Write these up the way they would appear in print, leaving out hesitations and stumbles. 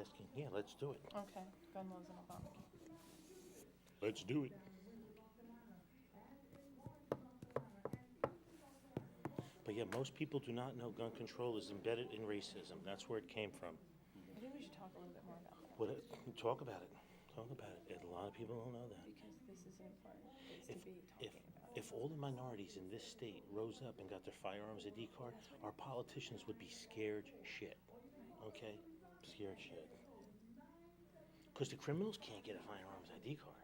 asking, yeah, let's do it. Okay, gun laws in Obamacare. Let's do it. But yeah, most people do not know gun control is embedded in racism. That's where it came from. I think we should talk a little bit more about that. Talk about it. Talk about it. A lot of people don't know that. Because this is an important place If, to be if, talking about. if all the minorities in this state rose up and got their firearms ID card, our politicians would be scared shit. Okay? Scared shit. Because the criminals can't get a firearms ID card.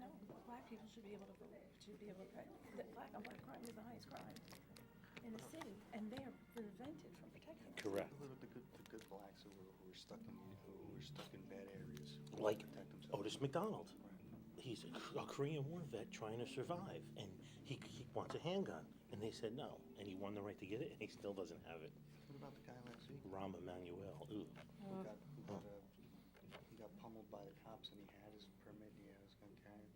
No, black people should be able to vote, should be able to, black on black crime is the highest crime in the city, and they are prevented from protecting us. Correct. The good blacks who were stuck in bad areas. who Like protect themselves. Otis McDonald. Right. He's a Korean War vet trying to survive, and he wants a handgun. And they said no, and he won the right to get it, and he still doesn't have it. What about the guy last week Rahm Emanuel. Ooh. he got pummeled by the cops and he had his permit, he had his gun carrying?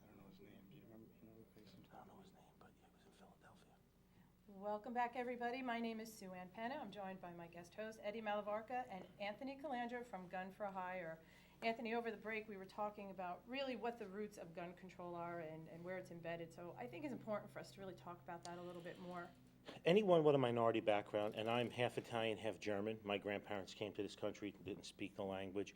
I don't know his name. Do you remember? You know the place? I don't know his name, but he was in Philadelphia. Welcome back, everybody. My name is Sue Ann Penna. I'm joined by my guest host, Eddie Malavarca, and Anthony Calandra from Gun for Hire. Anthony, over the break, we were talking about really what the roots of gun control are and where it's embedded. So I think it's important for us to really talk about that a little bit more. Anyone with a minority background, and I'm half Italian, half German. My grandparents came to this country, didn't speak the language.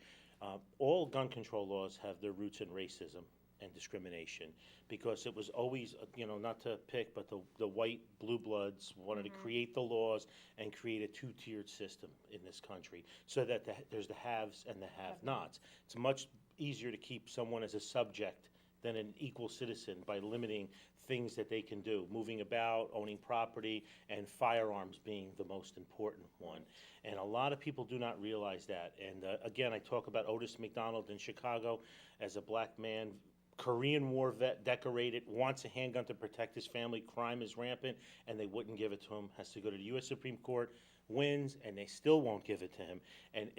All gun control laws have their roots in racism and discrimination, because it was always, not to pick, but the white blue bloods wanted to create the laws and create a two-tiered system in this country, so that there's the haves and the have-nots. It's much easier to keep someone as a subject than an equal citizen by limiting things that they can do, moving about, owning property, and firearms being the most important one. And a lot of people do not realize that. And again, I talk about Otis McDonald in Chicago as a black man, Korean War vet, decorated, wants a handgun to protect his family. Crime is rampant, and they wouldn't give it to him. Has to go to the U.S. Supreme Court, wins, and they still won't give it to him. And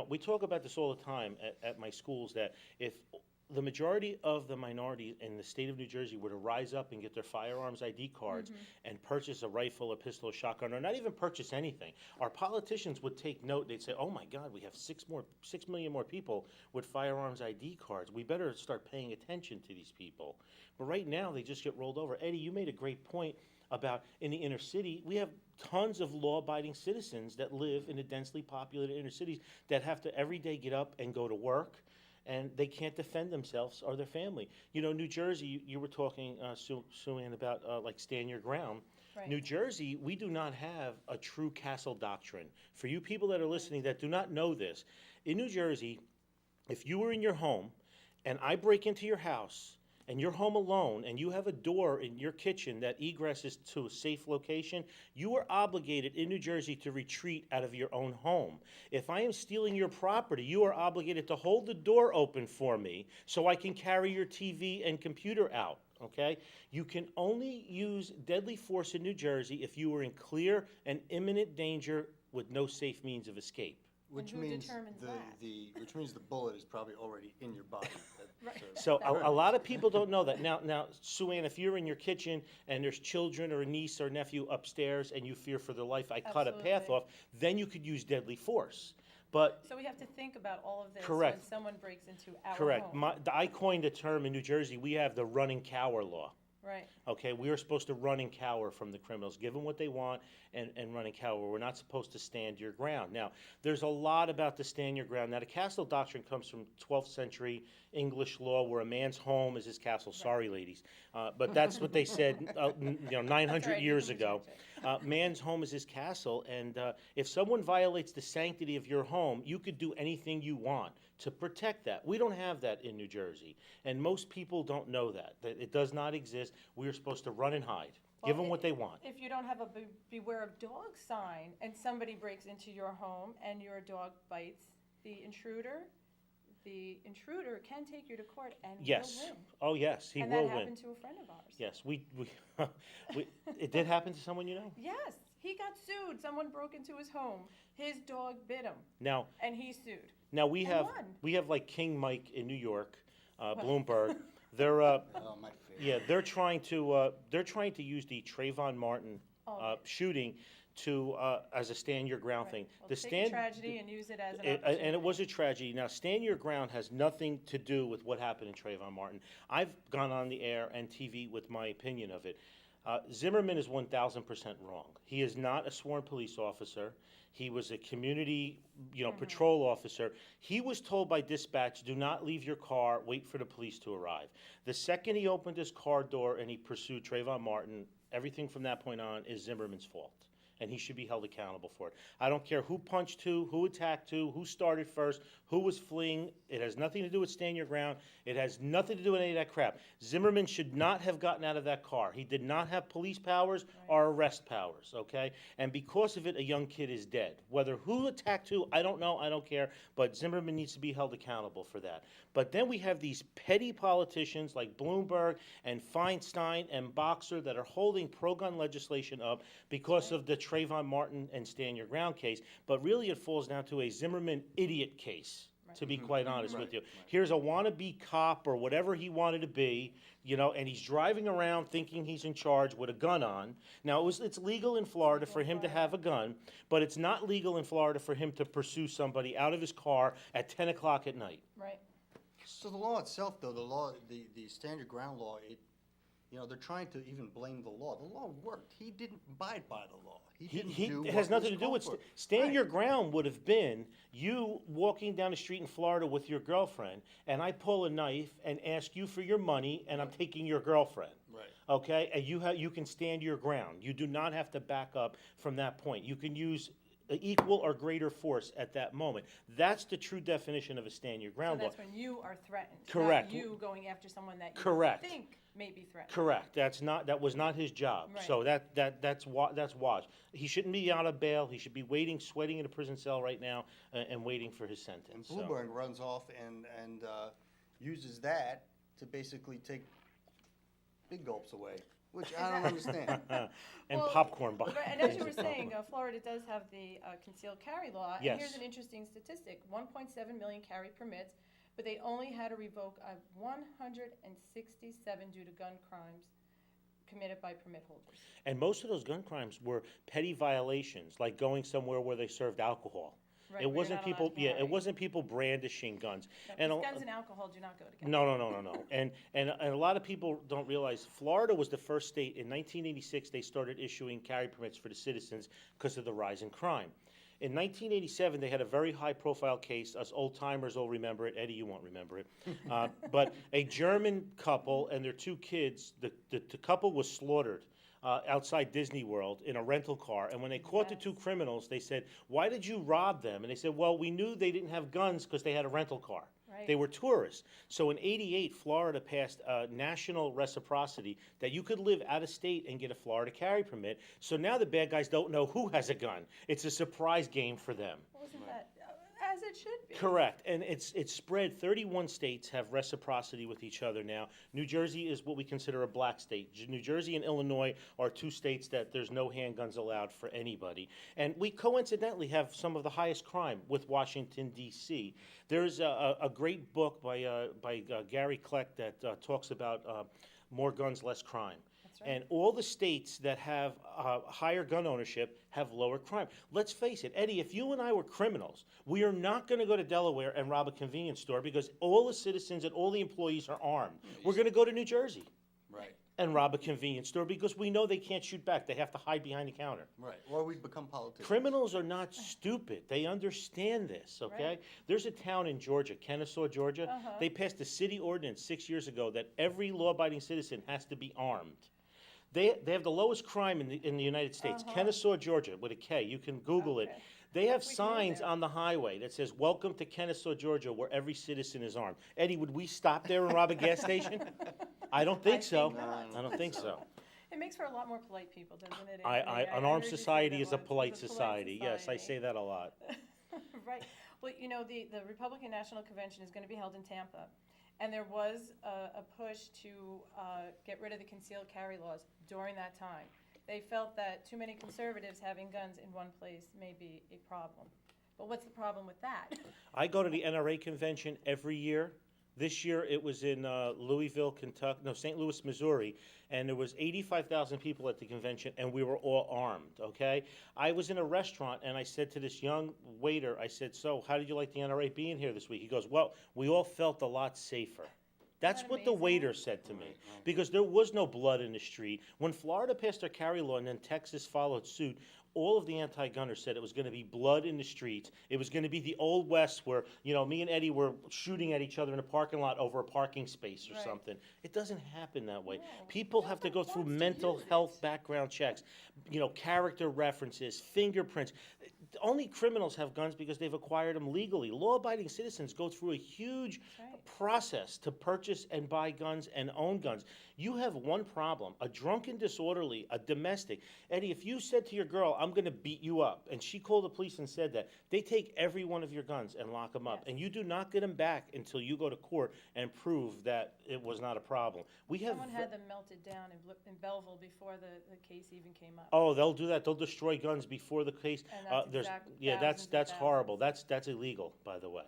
we talk about this all the time at my schools, that if the majority of the minorities in the state of New Jersey were to rise up and get their firearms ID cards and purchase a rifle, a pistol, a shotgun, or not even purchase anything, our politicians would take note. They'd say, oh my God, we have 6 million more people with firearms ID cards. We better start paying attention to these people. But right now, they just get rolled over. Eddie, you made a great point about in the inner city, we have tons of law-abiding citizens that live in the densely populated inner cities that have to every day get up and go to work, and they can't defend themselves or their family. New Jersey, you were talking, Sue Ann, about like stand your ground. Right. New Jersey, we do not have a true castle doctrine. For you people that are listening that do not know this, in New Jersey, if you were in your home and I break into your house and you're home alone and you have a door in your kitchen that egresses to a safe location, you are obligated in New Jersey to retreat out of your own home. If I am stealing your property, you are obligated to hold the door open for me so I can carry your TV and computer out, okay? You can only use deadly force in New Jersey if you are in clear and imminent danger with no safe means of escape. Which who means determines that? which means the bullet is probably already in your body. Right. So a lot of people don't know that. Now, Sue Ann, if you're in your kitchen and there's children or a niece or nephew upstairs and you fear for their life, I cut a path Absolutely. off, then you could use deadly force. But So we have to think about all of this Correct. when someone breaks into our correct, home. I coined a term in New Jersey. We have the run and cower law. Right. Okay, we are supposed to run and cower from the criminals, give them what they want, and run and cower. We're not supposed to stand your ground. Now, there's a lot about the stand your ground. Now, the castle doctrine comes from 12th century English law, where a man's home is his castle. Sorry, ladies, but that's what they said, 900 right, years you can ago. change Man's home is his castle, and if someone violates the sanctity of your home, you could do anything you want to protect that. We don't have that in New Jersey, and most people don't know that it does not exist. We are supposed to run and hide, give them what they want. If you don't have a beware of dog sign and somebody breaks into your home and your dog bites the intruder can take you to court and Yes. will win. Oh, yes, he And will that win. happened to a friend of ours. Yes, it did happen to someone you know. Yes, he got sued. Someone broke into his home. His dog bit him, Now, and he sued. we And have won. like King Mike in New York, Bloomberg. They're Oh, my favorite. yeah, they're trying to use the Trayvon Martin shooting to, as a stand your ground thing. Well, The take a stand, tragedy and use it as an and it opportunity. was a tragedy. Now, stand your ground has nothing to do with what happened in Trayvon Martin. I've gone on the air and TV with my opinion of it. Zimmerman is 1,000% wrong. He is not a sworn police officer. He was a community, patrol officer. He was told by dispatch, do not leave your car, wait for the police to arrive. The second he opened his car door and he pursued Trayvon Martin, everything from that point on is Zimmerman's fault. And he should be held accountable for it. I don't care who punched who attacked who started first, who was fleeing. It has nothing to do with stand your ground. It has nothing to do with any of that crap. Zimmerman should not have gotten out of that car. He did not have police powers or arrest powers, okay? And because of it, a young kid is dead. Whether who attacked who, I don't know, I don't care, but Zimmerman needs to be held accountable for that. But then we have these petty politicians like Bloomberg and Feinstein and Boxer that are holding pro-gun legislation up because of the Trayvon Martin and Stand Your Ground case. But really it falls down to a Zimmerman idiot case, to be quite honest with you. Here's a wannabe cop or whatever he wanted to be, and he's driving around thinking he's in charge with a gun on. Now, it's legal in Florida for him to have a gun, but it's not legal in Florida for him to pursue somebody out of his car at 10 o'clock at night. Right. So the law itself, though, the stand your ground law, they're trying to even blame the law. The law worked. He didn't abide by the law. He didn't do It what has nothing was to do called with, for. stand Right. your ground would have been you walking down the street in Florida with your girlfriend, and I pull a knife and ask you for your money, and I'm taking your girlfriend. Right. Okay, and you can stand your ground. You do not have to back up from that point. You can use equal or greater force at that moment. That's the true definition of a stand your So ground law. that's when you are threatened. Correct. Not you going after someone that you Correct. think may be threatened. Correct. That was not his job. Right. So that's wash. He shouldn't be out of bail. He should be waiting, sweating in a prison cell right now, and waiting for his And sentence. So. Bloomberg runs off and uses that to basically take big gulps away, which I don't understand. And Well, popcorn box. Right, and as you were saying, Florida does have the concealed carry law. Yes. And here's an interesting statistic: 1.7 million carry permits, but they only had to revoke 167 due to gun crimes committed by permit holders. And most of those gun crimes were petty violations, like going somewhere where they served alcohol. Right, It where you're wasn't not allowed people. to Yeah, carry. it wasn't people brandishing guns. No, And because a- guns and alcohol do not go together. No. And a lot of people don't realize Florida was the first state in 1986 they started issuing carry permits for the citizens because of the rise in crime. In 1987, they had a very high-profile case. Us old-timers will remember it. Eddie, you won't remember it. But a German couple and their two kids, the couple was slaughtered outside Disney World in a rental car. And when they caught the two Yes. criminals, they said, "Why did you rob them?" And they said, "Well, we knew they didn't have guns because they had a rental car." Right. They were tourists. So in '88, Florida passed national reciprocity that you could live out of state and get a Florida carry permit. So now the bad guys don't know who has a gun. It's a surprise game for them. Wasn't that as it should be? Correct, and it's spread. 31 states have reciprocity with each other now. New Jersey is what we consider a black state. New Jersey and Illinois are two states that there's no handguns allowed for anybody. And we coincidentally have some of the highest crime with Washington, D.C. There's a great book by Gary Kleck that talks about more guns, less crime. That's right. And all the states that have higher gun ownership have lower crime. Let's face it, Eddie, if you and I were criminals, we are not going to go to Delaware and rob a convenience store because all the citizens and all the employees are armed. We're going to go to New Jersey Right. and rob a convenience store because we know they can't shoot back. They have to hide behind the counter. Right. Or we become politicians. Criminals are not stupid. They understand this, okay? Right. There's a town in Georgia, Kennesaw, Georgia. Uh-huh. They passed a city ordinance 6 years ago that every law-abiding citizen has to be armed. They have the lowest crime in the United States. Uh-huh. Kennesaw, Georgia, with a K. You can Google it. Okay. They have We can go signs there. on the highway that says, "Welcome to Kennesaw, Georgia," where every citizen is armed. Eddie, would we stop there and rob a gas station? I don't think so. think not. I don't think so. It makes for a lot more polite people, doesn't it? An I armed heard you say society that is a once. polite It's a society. Yes, I society. say that a lot. Right. Well, the Republican National Convention is going to be held in Tampa. And there was a push to get rid of the concealed carry laws during that time. They felt that too many conservatives having guns in one place may be a problem. But what's the problem with that? I go to the NRA convention every year. This year, it was in Louisville, Kentucky, no, St. Louis, Missouri, and there was 85,000 people at the convention, and we were all armed, okay? I was in a restaurant, and I said to this young waiter, I said, "So, how did you like the NRA being here this week?" He goes, "Well, we all felt a lot safer." That's that what the amazing? waiter said to me, because there was no blood in the street. When Florida passed their carry law and then Texas followed suit, all of the anti-gunners said it was going to be blood in the streets. It was going to be the old west where, me and Eddie were shooting at each other in a parking lot over a parking space or Right. something. It doesn't happen that way. No. People have to go Nobody through wants to mental use health it. background checks, character references, fingerprints. Only criminals have guns because they've acquired them legally. Law-abiding citizens go through a huge That's right. process to purchase and buy guns and own guns. You have one problem, a drunken disorderly, a domestic. Eddie, if you said to your girl, "I'm gonna beat you up," and she called the police and said that, they take every one of your guns and lock them up. Yes. And you do not get them back until you go to court and prove that it was not a problem. We have. Someone had them melted down in Belleville before the case even came up. Oh, they'll do that. They'll destroy guns before the case. And that's There's, thousands and that's horrible. thousands. That's illegal, by the way.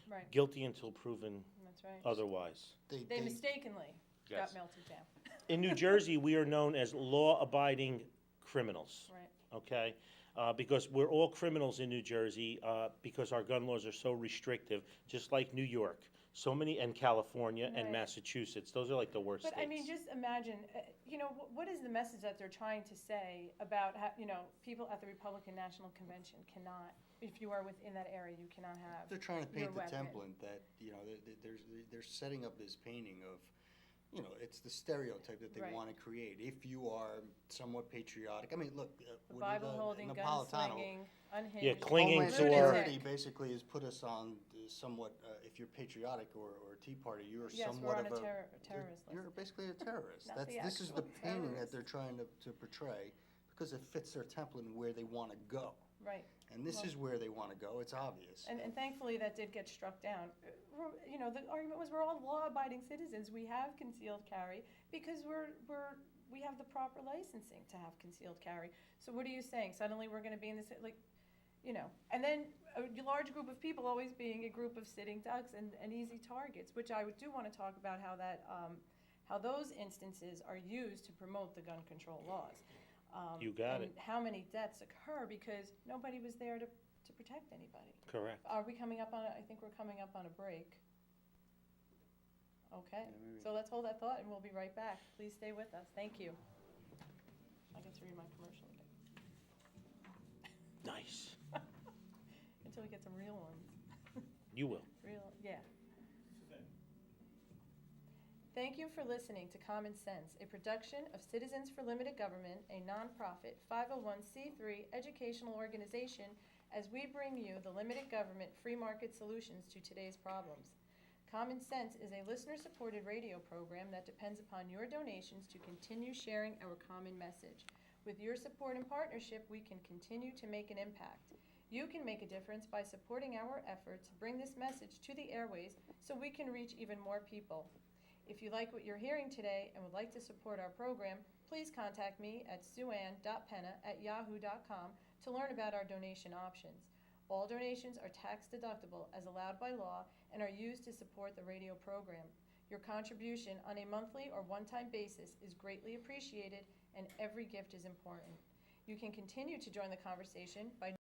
Right, Guilty until proven that's right. otherwise. They mistakenly Yes. got melted down. In New Jersey, we are known as law-abiding criminals, Right, okay? Because we're all criminals in New Jersey, because our gun laws are so restrictive, just like New York. So many, and California and Right. Massachusetts. Those are like the worst but states. I mean, just imagine, what is the message that they're trying to say about how, people at the Republican National Convention cannot, if you are within that area, you cannot have. They're trying to your paint the weapon. template that, they're setting up this painting of, it's the stereotype that they Right. want to create. If you are somewhat patriotic, I mean, look, The what did, Bible-holding, Napolitano- gun-slinging, unhinged. Yeah, clinging Homeland to our- Security basically has put us on somewhat, if you're patriotic or Tea Party, you're Yes, somewhat we're on of a a. terrorist You're list. basically a terrorist. Not the This is the actual painting that terrorist. they're trying to portray, because it fits their template and where they want to go. Right. And this Well- is where they want to go, it's obvious. And thankfully, that did get struck down. The argument was, we're all law-abiding citizens. We have concealed carry because we have the proper licensing to have concealed carry. So what are you saying? Suddenly, we're gonna be in this, and then a large group of people always being a group of sitting ducks and easy targets, which I do wanna talk about how those instances are used to promote the gun control laws. You got and it. how many deaths occur because nobody was there to protect anybody. Correct. Are we coming up on I think we're coming up on a break. Okay, maybe. so let's hold that thought and we'll be right back. Please stay with us. Thank you. I get to read my commercial again. Nice. Until we get some real ones. You will. Yeah. Thank you for listening to Common Sense, a production of Citizens for Limited Government, a nonprofit 501c3 educational organization, as we bring you the limited government free market solutions to today's problems. Common Sense is a listener-supported radio program that depends upon your donations to continue sharing our common message. With your support and partnership, we can continue to make an impact. You can make a difference by supporting our effort to bring this message to the airways so we can reach even more people. If you like what you're hearing today and would like to support our program, please contact me at suann.penna@yahoo.com to learn about our donation options. All donations are tax deductible as allowed by law and are used to support the radio program. Your contribution on a monthly or one-time basis is greatly appreciated, and every gift is important. You can continue to join the conversation by